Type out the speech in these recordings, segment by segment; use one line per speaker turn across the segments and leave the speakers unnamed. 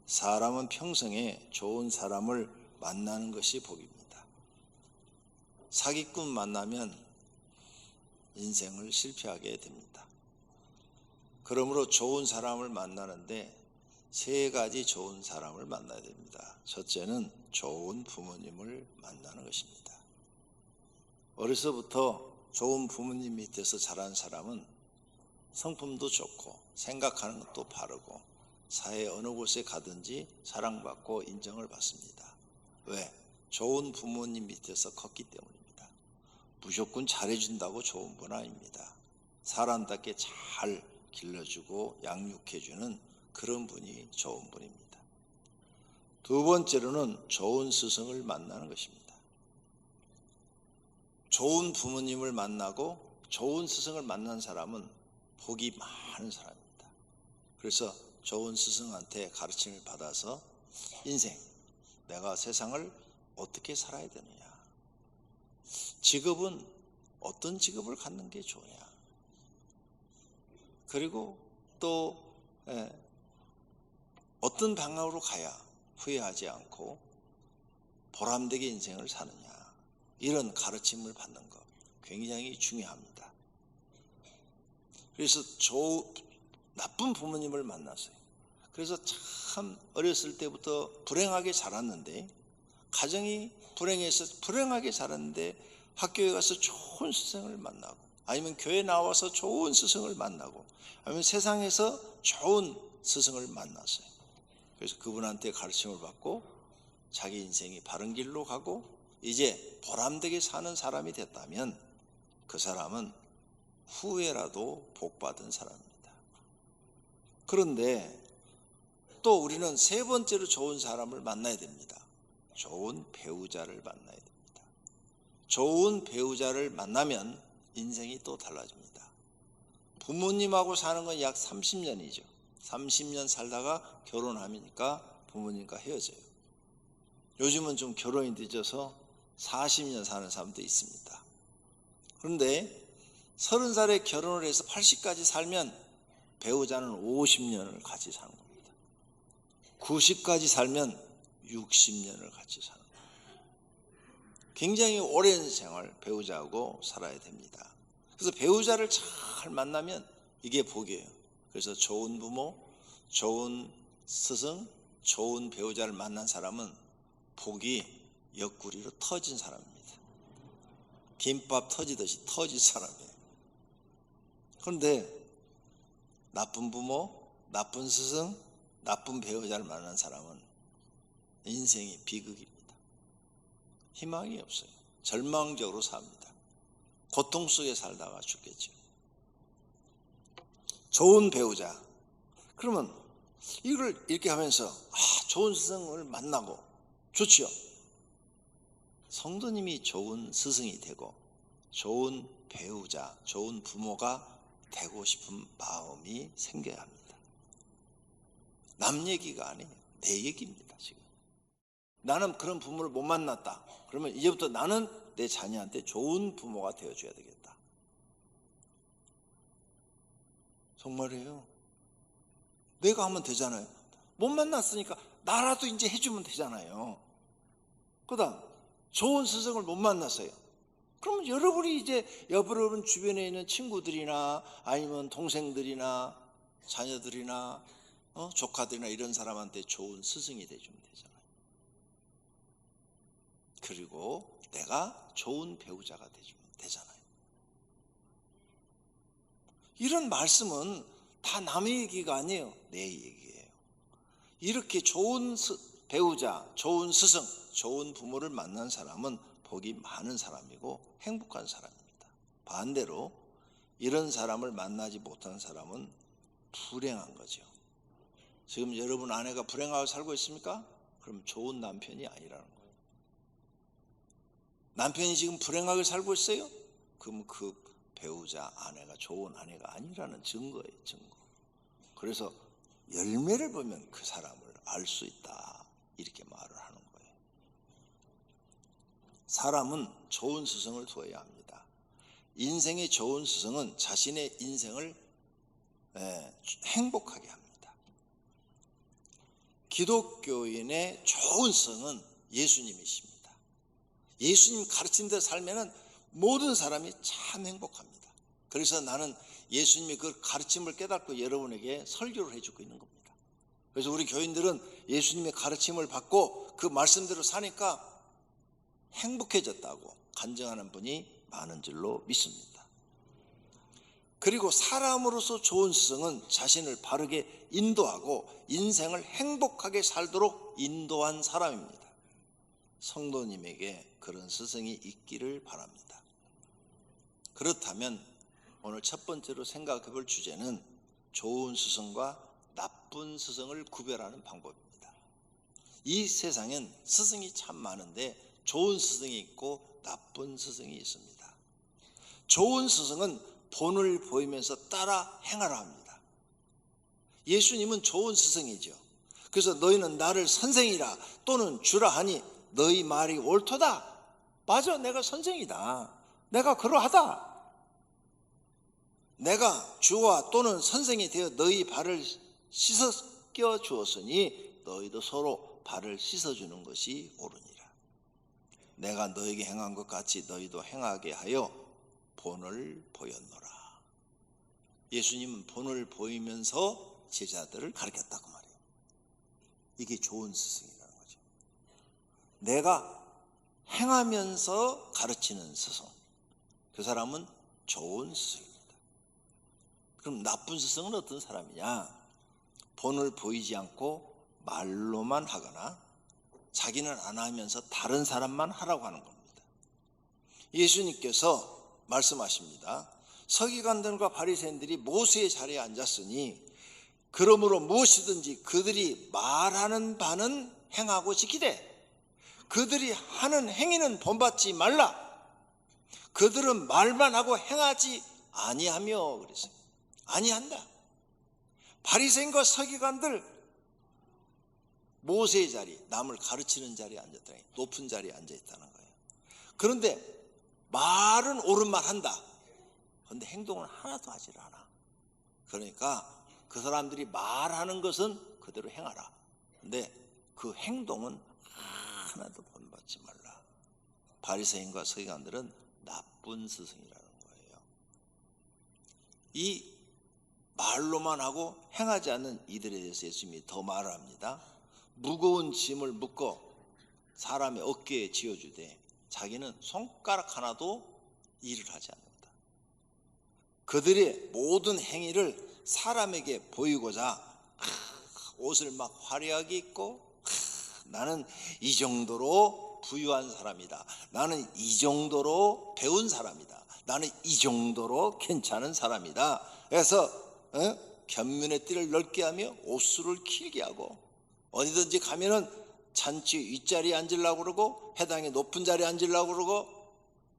사람은 평생에 좋은 사람을 만나는 것이 복입니다. 사기꾼 만나면 인생을 실패하게 됩니다. 그러므로 좋은 사람을 만나는데 세 가지 좋은 사람을 만나야 됩니다. 첫째는 좋은 부모님을 만나는 것입니다. 어려서부터 좋은 부모님 밑에서 자란 사람은 성품도 좋고 생각하는 것도 바르고 사회 어느 곳에 가든지 사랑받고 인정을 받습니다. 왜? 좋은 부모님 밑에서 컸기 때문입니다. 무조건 잘해준다고 좋은 분 아닙니다. 사람답게 잘 길러주고 양육해주는 그런 분이 좋은 분입니다. 두 번째로는 좋은 스승을 만나는 것입니다. 좋은 부모님을 만나고 좋은 스승을 만난 사람은 복이 많은 사람입니다. 그래서 좋은 스승한테 가르침을 받아서 인생, 내가 세상을 어떻게 살아야 되느냐, 직업은 어떤 직업을 갖는 게 좋으냐, 그리고 또 어떤 방향으로 가야 후회하지 않고 보람되게 인생을 사느냐, 이런 가르침을 받는 것 굉장히 중요합니다. 그래서 나쁜 부모님을 만났어요. 그래서 참 어렸을 때부터 불행하게 자랐는데, 가정이 불행하게 자랐는데 학교에 가서 좋은 스승을 만나고, 아니면 교회 나와서 좋은 스승을 만나고, 아니면 세상에서 좋은 스승을 만났어요. 그래서 그분한테 가르침을 받고 자기 인생이 바른 길로 가고 이제 보람되게 사는 사람이 됐다면 그 사람은 후회라도 복받은 사람입니다. 그런데 또 우리는 세 번째로 좋은 사람을 만나야 됩니다. 좋은 배우자를 만나야 됩니다. 좋은 배우자를 만나면 인생이 또 달라집니다. 부모님하고 사는 건 약 30년이죠. 30년 살다가 결혼하니까 부모님과 헤어져요. 요즘은 좀 결혼이 늦어서 40년 사는 사람도 있습니다. 그런데 30살에 결혼을 해서 80까지 살면 배우자는 50년을 같이 사는 겁니다. 90까지 살면 60년을 같이 사는 거예요. 굉장히 오랜 생활 배우자하고 살아야 됩니다. 그래서 배우자를 잘 만나면 이게 복이에요. 그래서 좋은 부모, 좋은 스승, 좋은 배우자를 만난 사람은 복이 옆구리로 터진 사람입니다. 김밥 터지듯이 터진 사람이에요. 그런데 나쁜 부모, 나쁜 스승, 나쁜 배우자를 만난 사람은 인생이 비극입니다. 희망이 없어요. 절망적으로 삽니다. 고통 속에 살다가 죽겠죠. 좋은 배우자, 그러면 이걸 이렇게 하면서 좋은 스승을 만나고 좋지요. 성도님이 좋은 스승이 되고 좋은 배우자, 좋은 부모가 되고 싶은 마음이 생겨야 합니다. 남 얘기가 아니에요. 내 얘기입니다. 지금 나는 그런 부모를 못 만났다. 그러면 이제부터 나는 내 자녀한테 좋은 부모가 되어줘야 되겠다. 정말이에요. 내가 하면 되잖아요. 못 만났으니까 나라도 이제 해주면 되잖아요. 그다음 좋은 스승을 못 만났어요. 그럼 여러분이 이제 여러분 주변에 있는 친구들이나 아니면 동생들이나 자녀들이나 조카들이나 이런 사람한테 좋은 스승이 되주면 되잖아요. 그리고 내가 좋은 배우자가 되주면 되잖아요. 이런 말씀은 다 남의 얘기가 아니에요. 내 얘기예요. 이렇게 좋은 배우자, 좋은 스승, 좋은 부모를 만난 사람은 복이 많은 사람이고 행복한 사람입니다. 반대로 이런 사람을 만나지 못한 사람은 불행한 거죠. 지금 여러분 아내가 불행하게 살고 있습니까? 그럼 좋은 남편이 아니라는 거예요. 남편이 지금 불행하게 살고 있어요? 그럼 그 배우자, 아내가 좋은 아내가 아니라는 증거예요. 증거. 그래서 열매를 보면 그 사람을 알 수 있다, 이렇게 말을 하는 거예요. 사람은 좋은 스승을 두어야 합니다. 인생의 좋은 스승은 자신의 인생을 행복하게 합니다. 기독교인의 좋은 성은 예수님이십니다. 예수님 가르친 대로 살면은 모든 사람이 참 행복합니다. 그래서 나는 예수님의 그 가르침을 깨닫고 여러분에게 설교를 해주고 있는 겁니다. 그래서 우리 교인들은 예수님의 가르침을 받고 그 말씀대로 사니까 행복해졌다고 간증하는 분이 많은 줄로 믿습니다. 그리고 사람으로서 좋은 스승은 자신을 바르게 인도하고 인생을 행복하게 살도록 인도한 사람입니다. 성도님에게 그런 스승이 있기를 바랍니다. 그렇다면 오늘 첫 번째로 생각해 볼 주제는 좋은 스승과 나쁜 스승을 구별하는 방법입니다. 이 세상엔 스승이 참 많은데 좋은 스승이 있고 나쁜 스승이 있습니다. 좋은 스승은 본을 보이면서 따라 행하라 합니다. 예수님은 좋은 스승이죠. 그래서 너희는 나를 선생이라 또는 주라 하니 너희 말이 옳도다. 맞아, 내가 선생이다. 내가 그러하다. 내가 주와 또는 선생이 되어 너희 발을 씻어 주었으니 너희도 서로 발을 씻어주는 것이 옳으니라. 내가 너에게 행한 것 같이 너희도 행하게 하여 본을 보였노라. 예수님은 본을 보이면서 제자들을 가르쳤다고 말이에요. 이게 좋은 스승이라는 거죠. 내가 행하면서 가르치는 스승, 그 사람은 좋은 스승입니다. 그럼 나쁜 스승은 어떤 사람이냐? 본을 보이지 않고 말로만 하거나 자기는 안 하면서 다른 사람만 하라고 하는 겁니다. 예수님께서 말씀하십니다. 서기관들과 바리새인들이 모세의 자리에 앉았으니 그러므로 무엇이든지 그들이 말하는 바는 행하고 지키되 그들이 하는 행위는 본받지 말라. 그들은 말만 하고 행하지 아니하며 그랬어요. 아니한다. 바리새인과 서기관들 모세의 자리, 남을 가르치는 자리에 앉았다니, 높은 자리에 앉아있다는 거예요. 그런데 말은 옳은 말 한다. 그런데 행동은 하나도 하질 않아. 그러니까 그 사람들이 말하는 것은 그대로 행하라. 근데 그 행동은 하나도 본받지 말라. 바리새인과 서기관들은 나쁜 스승이라는 거예요. 이 말로만 하고 행하지 않는 이들에 대해서 예수님이 더 말을 합니다. 무거운 짐을 묶어 사람의 어깨에 지어주되 자기는 손가락 하나도 일을 하지 않는다. 그들의 모든 행위를 사람에게 보이고자 옷을 막 화려하게 입고 나는 이 정도로 부유한 사람이다. 나는 이 정도로 배운 사람이다. 나는 이 정도로 괜찮은 사람이다. 그래서 견문의 띠를 넓게 하며 옷수를 길게 하고 어디든지 가면은 잔치 윗자리에 앉으려고 그러고 회당의 높은 자리에 앉으려고 그러고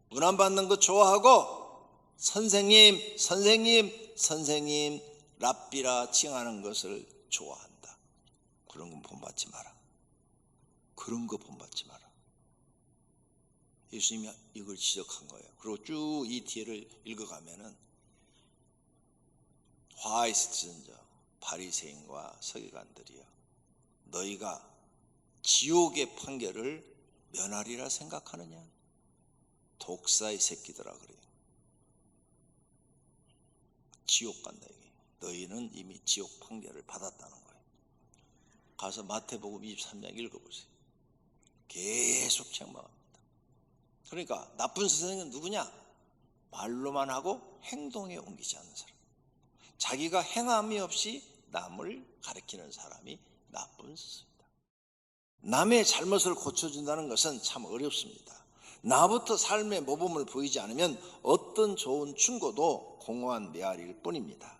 문안 받는 거 좋아하고 선생님 랍비라 칭하는 것을 좋아한다. 그런 건 본받지 마라. 그런 거 본받지 마라. 예수님이 이걸 지적한 거예요. 그리고 쭉 이 뒤를 읽어가면은 화 있을진저 바리새인과 서기관들이여 너희가 지옥의 판결을 면하리라 생각하느냐? 독사의 새끼들아 그래요. 지옥 간다 이게. 너희는 이미 지옥 판결을 받았다는 거예요. 가서 마태복음 23장 읽어보세요. 계속 책망합니다. 그러니까 나쁜 스승은 누구냐? 말로만 하고 행동에 옮기지 않는 사람. 자기가 행함이 없이 남을 가르치는 사람이 나쁜 스승입니다. 남의 잘못을 고쳐준다는 것은 참 어렵습니다. 나부터 삶의 모범을 보이지 않으면 어떤 좋은 충고도 공허한 메아리일 뿐입니다.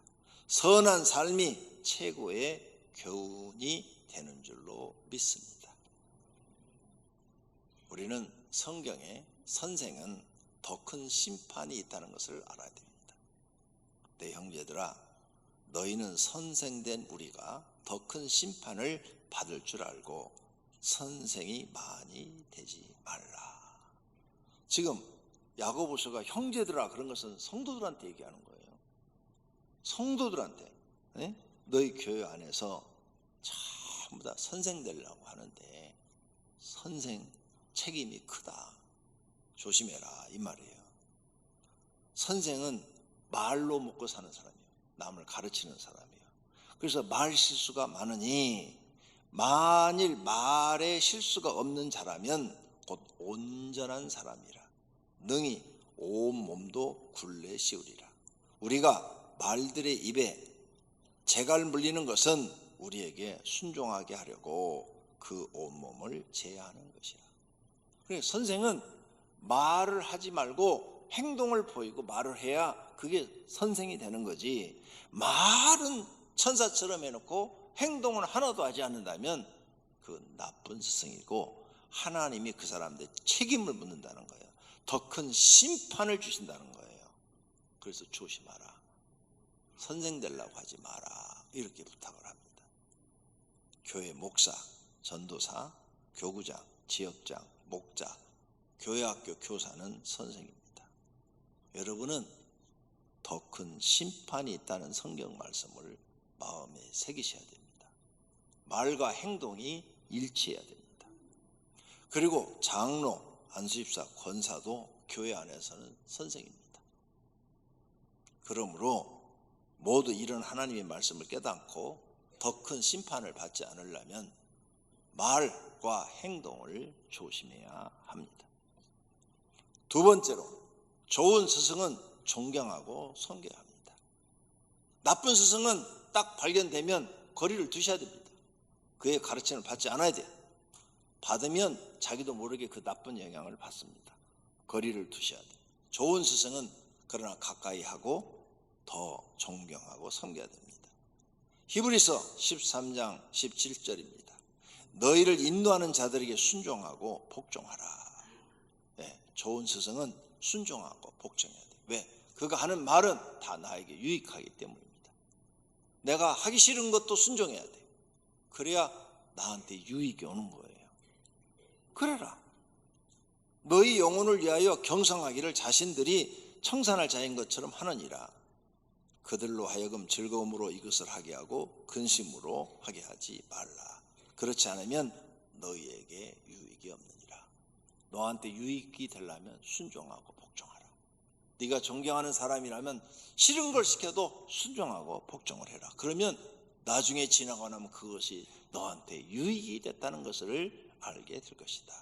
선한 삶이 최고의 교훈이 되는 줄로 믿습니다. 우리는 성경에 선생은 더 큰 심판이 있다는 것을 알아야 됩니다. 내 형제들아, 너희는 선생된 우리가 더 큰 심판을 받을 줄 알고 선생이 많이 되지 말라. 지금 야고보서가 형제들아 그런 것은 성도들한테 얘기하는 거예요. 성도들한테 너희 교회 안에서 참 전부 다 선생 되려고 하는데 선생 책임이 크다. 조심해라 이 말이에요. 선생은 말로 먹고 사는 사람이에요. 남을 가르치는 사람이에요. 그래서 말 실수가 많으니 만일 말에 실수가 없는 자라면 곧 온전한 사람이라 능히 온 몸도 굴레 씌우리라. 우리가 말들의 입에 재갈 물리는 것은 우리에게 순종하게 하려고 그 온몸을 제어하는 것이라. 그러니까 선생은 말을 하지 말고 행동을 보이고 말을 해야 그게 선생이 되는 거지, 말은 천사처럼 해놓고 행동은 하나도 하지 않는다면 그 나쁜 스승이고 하나님이 그 사람들 책임을 묻는다는 거예요. 더 큰 심판을 주신다는 거예요. 그래서 조심하라. 선생 되려고 하지 마라. 이렇게 부탁을 합니다. 교회 목사, 전도사, 교구장, 지역장, 목자, 교회학교 교사는 선생입니다. 여러분은 더 큰 심판이 있다는 성경 말씀을 마음에 새기셔야 됩니다. 말과 행동이 일치해야 됩니다. 그리고 장로, 안수집사, 권사도 교회 안에서는 선생입니다. 그러므로 모두 이런 하나님의 말씀을 깨닫고 더 큰 심판을 받지 않으려면 말과 행동을 조심해야 합니다. 두 번째로, 좋은 스승은 존경하고 섬겨야 합니다. 나쁜 스승은 딱 발견되면 거리를 두셔야 됩니다. 그의 가르침을 받지 않아야 돼요. 받으면 자기도 모르게 그 나쁜 영향을 받습니다. 거리를 두셔야 돼요. 좋은 스승은 그러나 가까이 하고 더 존경하고 섬겨야 됩니다. 히브리서 13장 17절입니다. 너희를 인도하는 자들에게 순종하고 복종하라. 네, 좋은 스승은 순종하고 복종해야 돼요. 왜? 그가 하는 말은 다 나에게 유익하기 때문입니다. 내가 하기 싫은 것도 순종해야 돼요. 그래야 나한테 유익이 오는 거예요. 그래라. 너희 영혼을 위하여 경성하기를 자신들이 청산할 자인 것처럼 하느니라. 그들로 하여금 즐거움으로 이것을 하게 하고 근심으로 하게 하지 말라. 그렇지 않으면 너희에게 유익이 없느니라. 너한테 유익이 되려면 순종하고 복종하라. 네가 존경하는 사람이라면 싫은 걸 시켜도 순종하고 복종을 해라. 그러면 나중에 지나고 나면 그것이 너한테 유익이 됐다는 것을 알게 될 것이다.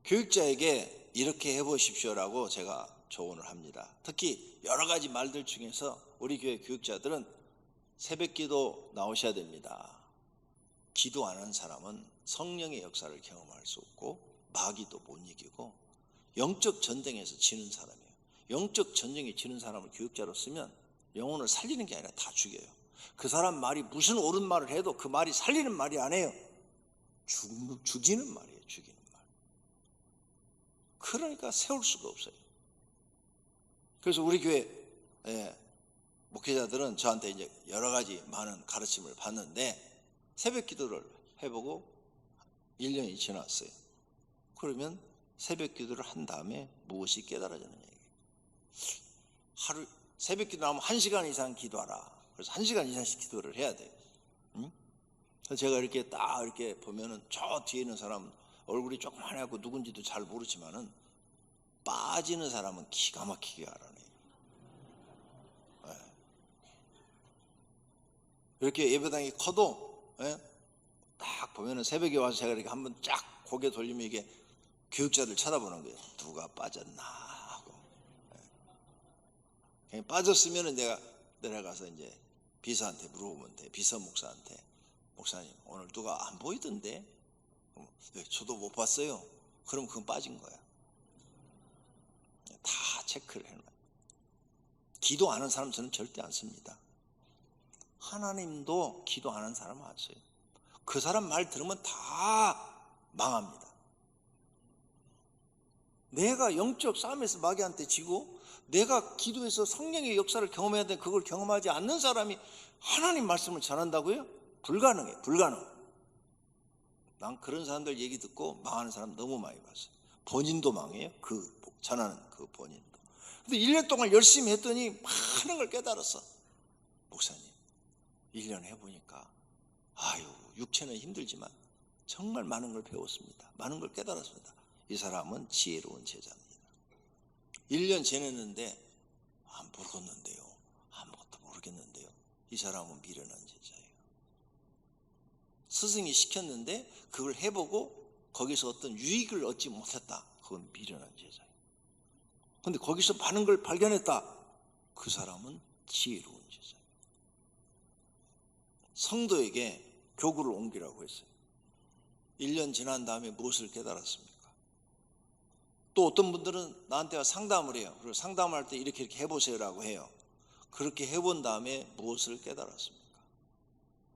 교육자에게 이렇게 해보십시오라고 제가 조언을 합니다. 특히 여러 가지 말들 중에서 우리 교회 교육자들은 새벽기도 나오셔야 됩니다. 기도 안 하는 사람은 성령의 역사를 경험할 수 없고 마귀도 못 이기고 영적 전쟁에서 지는 사람이에요. 영적 전쟁에 지는 사람을 교육자로 쓰면 영혼을 살리는 게 아니라 다 죽여요. 그 사람 말이 무슨 옳은 말을 해도 그 말이 살리는 말이 아니에요. 죽이는 말이에요. 죽이는 말. 그러니까 세울 수가 없어요. 그래서 우리 교회 목회자들은 저한테 이제 여러 가지 많은 가르침을 받는데 새벽 기도를 해보고 1년이 지났어요. 그러면 새벽 기도를 한 다음에 무엇이 깨달아지는 얘기예요. 하루 새벽 기도 하면 1시간 이상 기도하라. 그래서 1시간 이상씩 기도를 해야 돼요. 응? 그래서 제가 이렇게 딱 이렇게 보면은 저 뒤에 있는 사람 얼굴이 조그만하고 누군지도 잘 모르지만은 빠지는 사람은 기가 막히게 알아내요. 이렇게 예배당이 커도 딱 보면은 새벽에 와서 제가 이렇게 한번 쫙 고개 돌리면 이게 교육자들 쳐다보는 거예요. 누가 빠졌나 하고. 그냥 빠졌으면은 내가 내려가서 이제 비서한테 물어보면 돼. 비서 목사한테, 목사님 오늘 누가 안 보이던데? 저도 못 봤어요. 그럼 그건 빠진 거야. 다 체크를 해놔요. 기도 안 하는 사람 저는 절대 안 씁니다. 하나님도 기도 안 하는 사람 안 써요. 그 사람 말 들으면 다 망합니다. 내가 영적 싸움에서 마귀한테 지고 내가 기도해서 성령의 역사를 경험해야 되는데 그걸 경험하지 않는 사람이 하나님 말씀을 전한다고요? 불가능해요. 불가능. 난 그런 사람들 얘기 듣고 망하는 사람 너무 많이 봤어요. 본인도 망해요. 그 전하는 그 본인도. 근데 1년 동안 열심히 했더니 많은 걸 깨달았어. 목사님 1년 해보니까 육체는 힘들지만 정말 많은 걸 배웠습니다. 많은 걸 깨달았습니다. 이 사람은 지혜로운 제자입니다. 1년 지냈는데 모르겠는데요. 아무것도 모르겠는데요. 이 사람은 미련한 제자예요. 스승이 시켰는데 그걸 해보고 거기서 어떤 유익을 얻지 못했다. 그건 미련한 제자예요. 그런데 거기서 많은 걸 발견했다. 그 사람은 지혜로운 제자예요. 성도에게 교구를 옮기라고 했어요. 1년 지난 다음에 무엇을 깨달았습니까? 또 어떤 분들은 나한테 와 상담을 해요. 그리고 상담할 때 이렇게 해보세요라고 해요. 그렇게 해본 다음에 무엇을 깨달았습니까?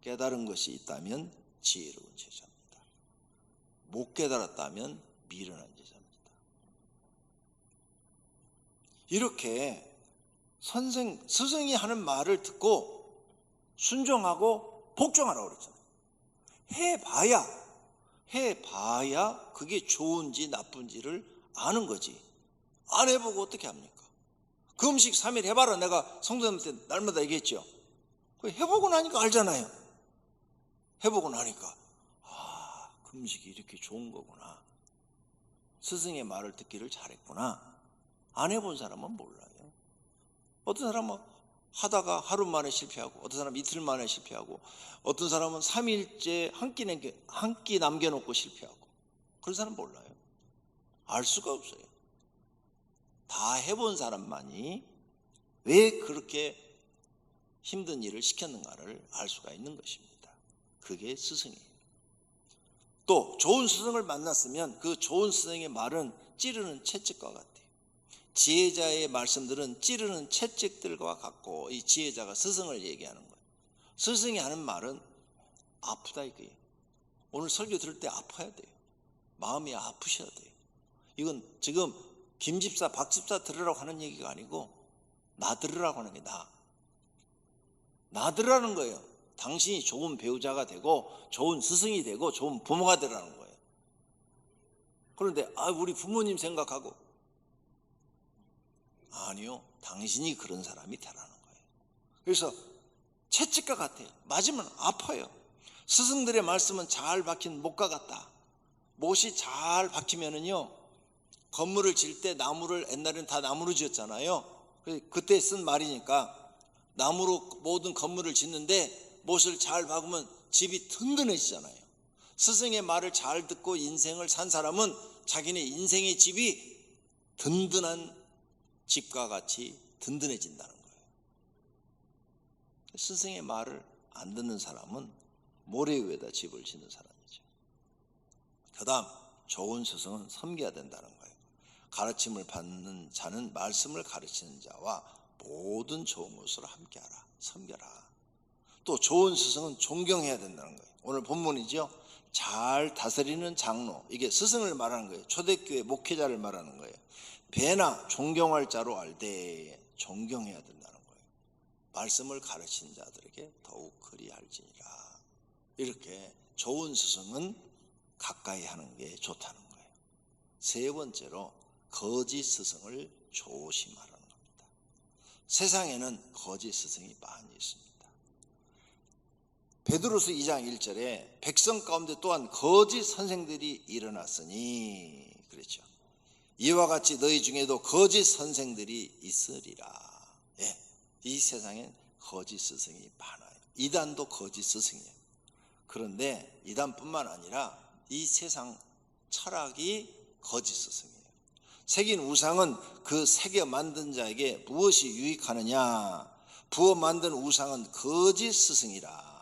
깨달은 것이 있다면 지혜로운 제자입니다. 못 깨달았다면 미련한 제자입니다. 이렇게 스승이 하는 말을 듣고 순종하고 복종하라고 그랬잖아요. 해봐야 그게 좋은지 나쁜지를 아는 거지. 안 해보고 어떻게 합니까? 그 음식 3일 해봐라. 내가 성도님한테 날마다 얘기했죠. 해보고 나니까 알잖아요. 해보고 나니까 그 음식이 이렇게 좋은 거구나. 스승의 말을 듣기를 잘했구나. 안 해본 사람은 몰라요. 어떤 사람은 하다가 하루 만에 실패하고, 어떤 사람은 이틀 만에 실패하고, 어떤 사람은 3일째 한 끼 남겨놓고 실패하고, 그런 사람 몰라요. 알 수가 없어요. 다 해본 사람만이 왜 그렇게 힘든 일을 시켰는가를 알 수가 있는 것입니다. 그게 스승이에요. 또 좋은 스승을 만났으면 그 좋은 스승의 말은 찌르는 채찍과 같아요. 지혜자의 말씀들은 찌르는 채찍들과 같고, 이 지혜자가 스승을 얘기하는 거예요. 스승이 하는 말은 아프다 이거예요. 오늘 설교 들을 때 아파야 돼요. 마음이 아프셔야 돼요. 이건 지금 김 집사, 박 집사 들으라고 하는 얘기가 아니고 나 들으라고 하는 게 나 들으라는 거예요. 당신이 좋은 배우자가 되고 좋은 스승이 되고 좋은 부모가 되라는 거예요. 그런데 우리 부모님 생각하고, 아니요, 당신이 그런 사람이 되라는 거예요. 그래서 채찍과 같아요. 맞으면 아파요. 스승들의 말씀은 잘 박힌 못과 같다. 못이 잘 박히면은요, 건물을 질 때 나무를, 옛날에는 다 나무로 지었잖아요. 그때 쓴 말이니까 나무로 모든 건물을 짓는데 못을 잘 박으면 집이 든든해지잖아요. 스승의 말을 잘 듣고 인생을 산 사람은 자기네 인생의 집이 든든한 집과 같이 든든해진다는 거예요. 스승의 말을 안 듣는 사람은 모래 위에다 집을 짓는 사람이죠. 그 다음, 좋은 스승은 섬겨야 된다는 거예요. 가르침을 받는 자는 말씀을 가르치는 자와 모든 좋은 것으로 함께하라. 섬겨라. 또 좋은 스승은 존경해야 된다는 거예요. 오늘 본문이죠. 잘 다스리는 장로, 이게 스승을 말하는 거예요. 초대교회 목회자를 말하는 거예요. 배나 존경할 자로 알되 존경해야 된다는 거예요. 말씀을 가르치는 자들에게 더욱 그리할지니라. 이렇게 좋은 스승은 가까이 하는 게 좋다는 거예요. 세 번째로 거짓 스승을 조심하라는 겁니다. 세상에는 거짓 스승이 많이 있습니다. 베드로서 2장 1절에 백성 가운데 또한 거짓 선생들이 일어났으니 그랬죠. 이와 같이 너희 중에도 거짓 선생들이 있으리라. 이 세상엔 거짓 스승이 많아요. 이단도 거짓 스승이에요. 그런데 이단뿐만 아니라 이 세상 철학이 거짓 스승이에요. 새긴 우상은 그 새겨 만든 자에게 무엇이 유익하느냐? 부어 만든 우상은 거짓 스승이라.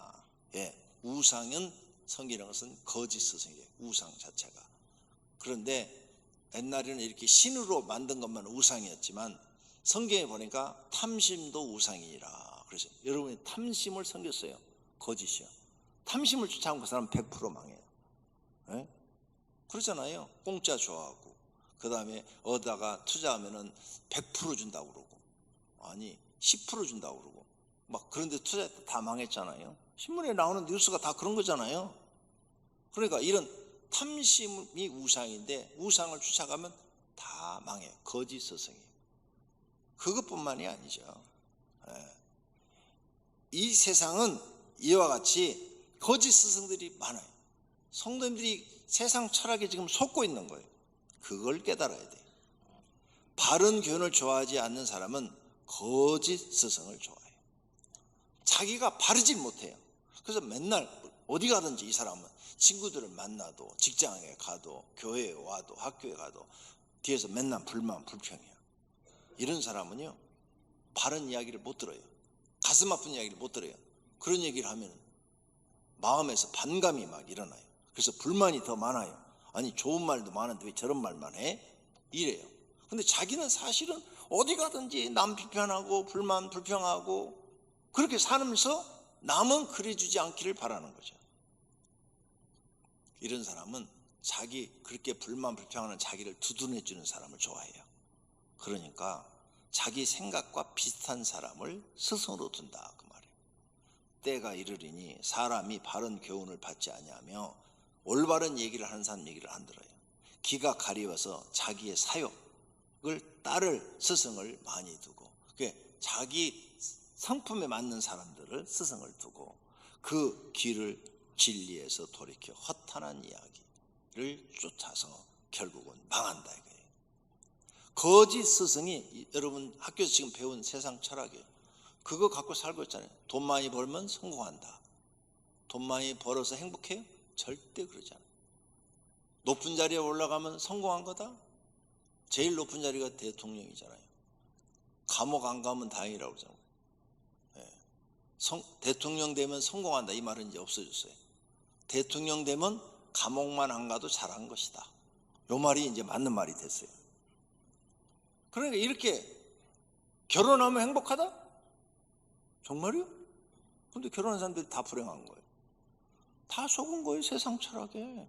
우상은, 성경이라는 것은 거짓 스승이에요. 우상 자체가. 그런데 옛날에는 이렇게 신으로 만든 것만 우상이었지만 성경에 보니까 탐심도 우상이라. 그래서 여러분이 탐심을 섬겼어요. 거짓이요. 탐심을 쫓아온 그 사람은 100% 망해요. 그러잖아요. 공짜 좋아하고, 그 다음에 얻다가 투자하면은 100% 준다고 그러고, 아니 10% 준다고 그러고, 막 그런데 투자했다 다 망했잖아요. 신문에 나오는 뉴스가 다 그런 거잖아요. 그러니까 이런 탐심이 우상인데 우상을 쫓아가면 다 망해요. 거짓 스승이. 그것뿐만이 아니죠. 이 세상은 이와 같이 거짓 스승들이 많아요. 성도님들이 세상 철학에 지금 속고 있는 거예요. 그걸 깨달아야 돼요. 바른 교훈을 좋아하지 않는 사람은 거짓 스승을 좋아해요. 자기가 바르지 못해요. 그래서 맨날 어디 가든지 이 사람은 친구들을 만나도, 직장에 가도, 교회에 와도, 학교에 가도 뒤에서 맨날 불만 불평이야. 이런 사람은요, 바른 이야기를 못 들어요. 가슴 아픈 이야기를 못 들어요. 그런 얘기를 하면 마음에서 반감이 막 일어나요. 그래서 불만이 더 많아요. 아니, 좋은 말도 많은데 왜 저런 말만 해? 이래요. 근데 자기는 사실은 어디 가든지 남 비판하고 불만 불평하고 그렇게 살면서 남은 그래주지 않기를 바라는 거죠. 이런 사람은 자기 그렇게 불만 불평하는 자기를 두둔해 주는 사람을 좋아해요. 그러니까 자기 생각과 비슷한 사람을 스승으로 둔다 그 말이에요. 때가 이르리니 사람이 바른 교훈을 받지 아니하며 올바른 얘기를 하는 사람 얘기를 안 들어요. 기가 가리워서 자기의 사욕을 따를 스승을 많이 두고, 자기 성품에 맞는 사람들을 스승을 두고 그 길을 진리에서 돌이켜 허탄한 이야기를 쫓아서 결국은 망한다 이거예요. 거짓 스승이 여러분 학교에서 지금 배운 세상 철학이에요. 그거 갖고 살고 있잖아요. 돈 많이 벌면 성공한다. 돈 많이 벌어서 행복해요? 절대 그러지 않아요. 높은 자리에 올라가면 성공한 거다? 제일 높은 자리가 대통령이잖아요. 감옥 안 가면 다행이라고 그러잖아요. 대통령 되면 성공한다 이 말은 이제 없어졌어요. 대통령 되면 감옥만 안 가도 잘한 것이다. 이 말이 이제 맞는 말이 됐어요. 그러니까 이렇게 결혼하면 행복하다? 정말이요? 근데 결혼한 사람들이 다 불행한 거예요. 다 속은 거예요. 세상 철학에.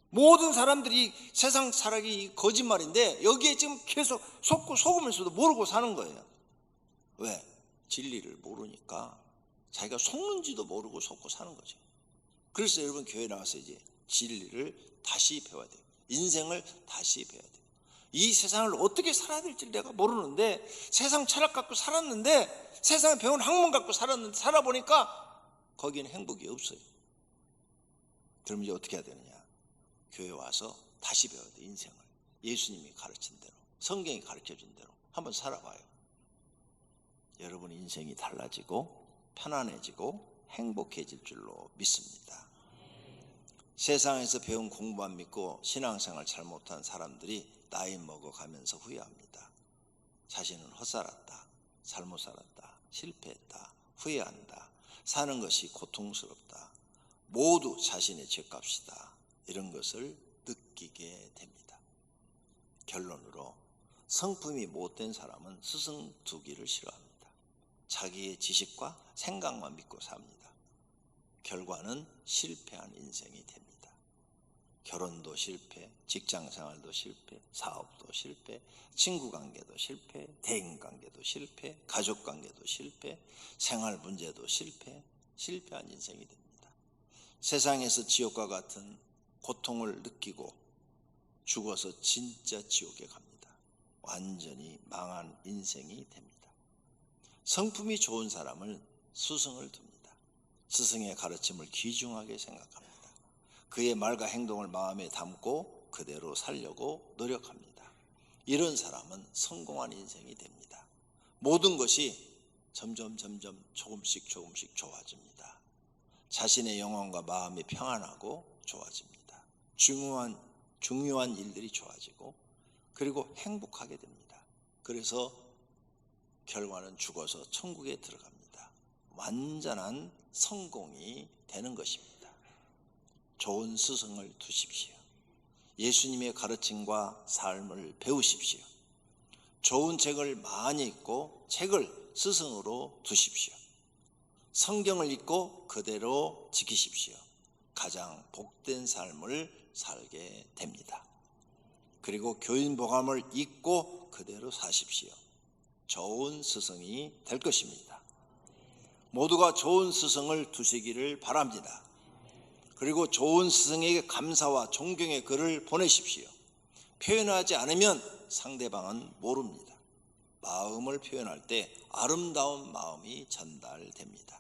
모든 사람들이 세상 철학이 거짓말인데 여기에 지금 계속 속고 속으면서도 모르고 사는 거예요. 왜? 진리를 모르니까 자기가 속는지도 모르고 속고 사는 거죠. 그래서 여러분 교회 나와서 이제 진리를 다시 배워야 돼요. 인생을 다시 배워야 돼요. 이 세상을 어떻게 살아야 될지 내가 모르는데 세상 철학 갖고 살았는데 세상에 배운 학문 갖고 살았는데 살아보니까 거기는 행복이 없어요. 그럼 이제 어떻게 해야 되느냐? 교회 와서 다시 배워야 돼요. 인생을 예수님이 가르친 대로 성경이 가르쳐준 대로 한번 살아봐요. 여러분 인생이 달라지고 편안해지고 행복해질 줄로 믿습니다. 세상에서 배운 공부만 믿고 신앙생활 잘못한 사람들이 나이 먹어가면서 후회합니다. 자신은 헛살았다, 잘못 살았다, 실패했다, 후회한다, 사는 것이 고통스럽다, 모두 자신의 죄값이다, 이런 것을 느끼게 됩니다. 결론으로 성품이 못된 사람은 스승 두기를 싫어합니다. 자기의 지식과 생각만 믿고 삽니다. 결과는 실패한 인생이 됩니다. 결혼도 실패, 직장생활도 실패, 사업도 실패, 친구관계도 실패, 대인관계도 실패, 가족관계도 실패, 생활 문제도 실패, 실패한 인생이 됩니다. 세상에서 지옥과 같은 고통을 느끼고 죽어서 진짜 지옥에 갑니다. 완전히 망한 인생이 됩니다. 성품이 좋은 사람을 스승을 둡니다. 스승의 가르침을 귀중하게 생각합니다. 그의 말과 행동을 마음에 담고 그대로 살려고 노력합니다. 이런 사람은 성공한 인생이 됩니다. 모든 것이 점점 조금씩 좋아집니다. 자신의 영혼과 마음이 평안하고 좋아집니다. 중요한 일들이 좋아지고 그리고 행복하게 됩니다. 그래서 결과는 죽어서 천국에 들어갑니다. 완전한 성공이 되는 것입니다. 좋은 스승을 두십시오. 예수님의 가르침과 삶을 배우십시오. 좋은 책을 많이 읽고 책을 스승으로 두십시오. 성경을 읽고 그대로 지키십시오. 가장 복된 삶을 살게 됩니다. 그리고 교인복음을 읽고 그대로 사십시오. 좋은 스승이 될 것입니다. 모두가 좋은 스승을 두시기를 바랍니다. 그리고 좋은 스승에게 감사와 존경의 글을 보내십시오. 표현하지 않으면 상대방은 모릅니다. 마음을 표현할 때 아름다운 마음이 전달됩니다.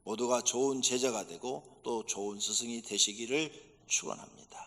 모두가 좋은 제자가 되고 또 좋은 스승이 되시기를 축원합니다.